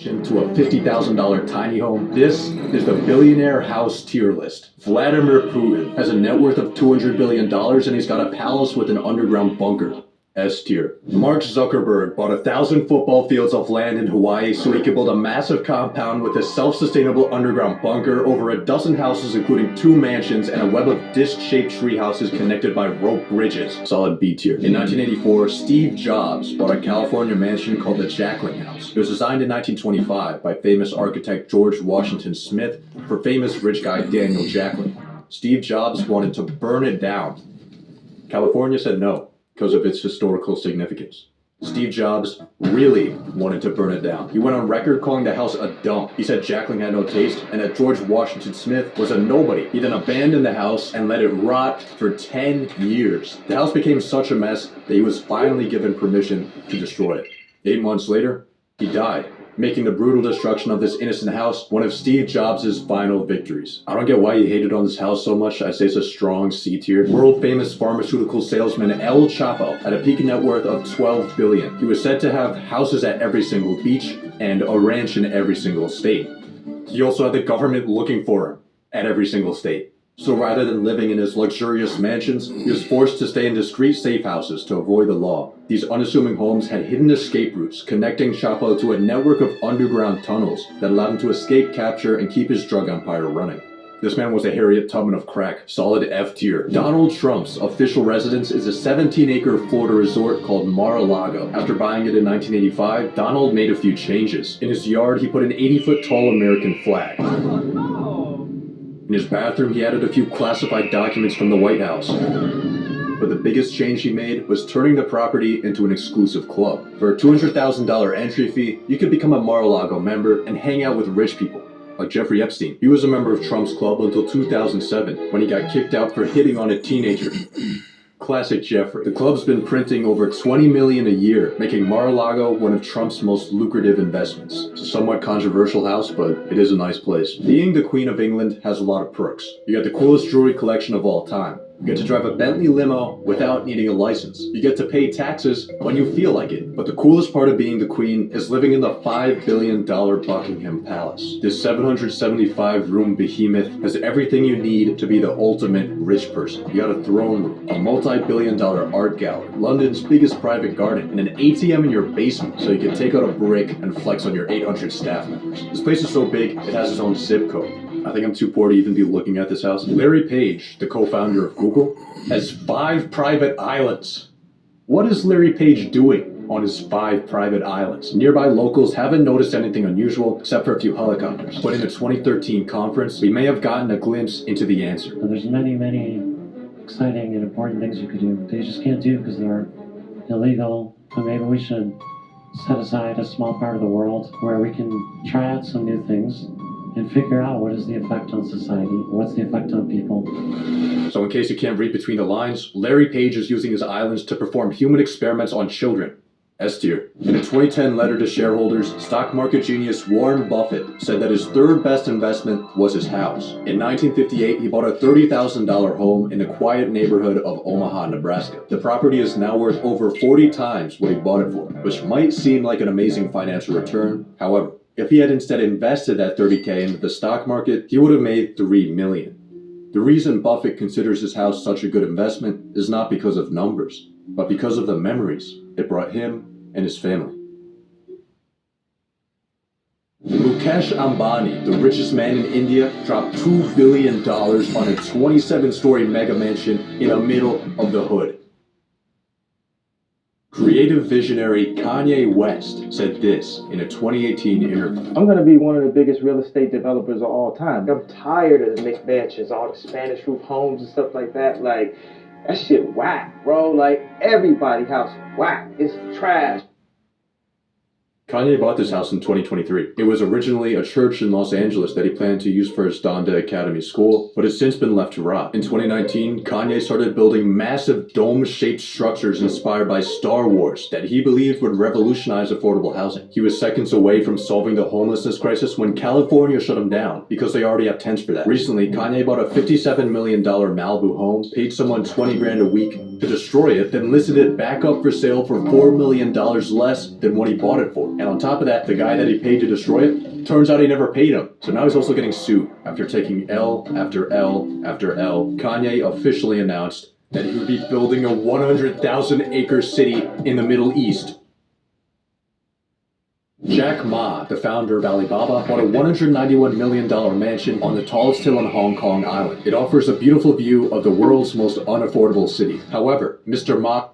to a $50,000 tiny home. This is the billionaire house tier list. Vladimir Putin has a net worth of $200 billion and he's got a palace with an underground bunker. S tier. Mark Zuckerberg bought 1,000 football fields of land in Hawaii so he could build a massive compound with a self-sustainable underground bunker, over a dozen houses including 2 mansions and a web of disc-shaped tree houses connected by rope bridges. Solid B tier. In 1984, Steve Jobs bought a California mansion called the Jackling House. It was designed in 1925 by famous architect George Washington Smith for famous rich guy Daniel Jackling. Steve Jobs wanted to burn it down. California said no, because of its historical significance. Steve Jobs really wanted to burn it down. He went on record calling the house a dump. He said Jackling had no taste and that George Washington Smith was a nobody. He then abandoned the house and let it rot for 10 years. The house became such a mess that he was finally given permission to destroy it. 8 months later, he died, making the brutal destruction of this innocent house one of Steve Jobs' final victories. I don't get why you hated on this house so much. I say it's a strong C tier. World famous pharmaceutical salesman El Chapo had a peak net worth of $12 billion. He was said to have houses at every single beach and a ranch in every single state. He also had the government looking for him at every single state. So rather than living in his luxurious mansions, he was forced to stay in discreet safe houses to avoid the law. These unassuming homes had hidden escape routes, connecting Chapo to a network of underground tunnels that allowed him to escape capture and keep his drug empire running. This man was a Harriet Tubman of crack. Solid F tier. Donald Trump's official residence is a 17-acre Florida resort called Mar-a-Lago. After buying it in 1985, Donald made a few changes. In his yard, he put an 80-foot tall American flag. In his bathroom, he added a few classified documents from the White House. But the biggest change he made was turning the property into an exclusive club. For a $200,000 entry fee, you could become a Mar-a-Lago member and hang out with rich people, like Jeffrey Epstein. He was a member of Trump's club until 2007, when he got kicked out for hitting on a teenager. Classic Jeffrey. The club's been printing over $20 million a year, making Mar-a-Lago one of Trump's most lucrative investments. It's a somewhat controversial house, but it is a nice place. Being the Queen of England has a lot of perks. You got the coolest jewelry collection of all time. You get to drive a Bentley limo without needing a license. You get to pay taxes when you feel like it. But the coolest part of being the Queen is living in the $5 billion Buckingham Palace. This 775-room behemoth has everything you need to be the ultimate rich person. You got a throne room, a multi-billion-dollar art gallery, London's biggest private garden, and an ATM in your basement so you can take out a brick and flex on your 800 staff members. This place is so big, it has its own zip code. I think I'm too poor to even be looking at this house. Larry Page, the co-founder of Google, has 5 private islands. What is Larry Page doing on his 5 private islands? Nearby locals haven't noticed anything unusual except for a few helicopters. But in the 2013 conference, we may have gotten a glimpse into the answer. There's many exciting and important things you could do that you just can't do because they're illegal. But maybe we should set aside a small part of the world where we can try out some new things and figure out what is the effect on society, what's the effect on people. So in case you can't read between the lines, Larry Page is using his islands to perform human experiments on children. S tier. In a 2010 letter to shareholders, stock market genius Warren Buffett said that his 3rd best investment was his house. In 1958, he bought a $30,000 home in a quiet neighborhood of Omaha, Nebraska. The property is now worth over 40 times what he bought it for, which might seem like an amazing financial return. However, if he had instead invested that $30K into the stock market, he would have made $3 million. The reason Buffett considers his house such a good investment is not because of numbers, but because of the memories it brought him and his family. Mukesh Ambani, the richest man in India, dropped $2 billion on a 27-story mega mansion in the middle of the hood. Creative visionary Kanye West said this in a 2018 interview. I'm going to be one of the biggest real estate developers of all time. I'm tired of the McMansions, all the Spanish roof homes and stuff like that. Like, that shit whack, bro. Like, everybody's house whack. It's trash. Kanye bought this house in 2023. It was originally a church in Los Angeles that he planned to use for his Donda Academy school, but has since been left to rot. In 2019, Kanye started building massive dome-shaped structures inspired by Star Wars that he believed would revolutionize affordable housing. He was seconds away from solving the homelessness crisis when California shut him down because they already have tents for that. Recently, Kanye bought a $57 million Malibu home, paid someone 20 grand a week to destroy it, then listed it back up for sale for $4 million less than what he bought it for. And on top of that, the guy that he paid to destroy it, turns out he never paid him. So now he's also getting sued. After taking L after L after L, Kanye officially announced that he would be building a 100,000 acre city in the Middle East. Jack Ma, the founder of Alibaba, bought a $191 million mansion on the tallest hill in Hong Kong Island. It offers a beautiful view of the world's most unaffordable city. However, Mr. Ma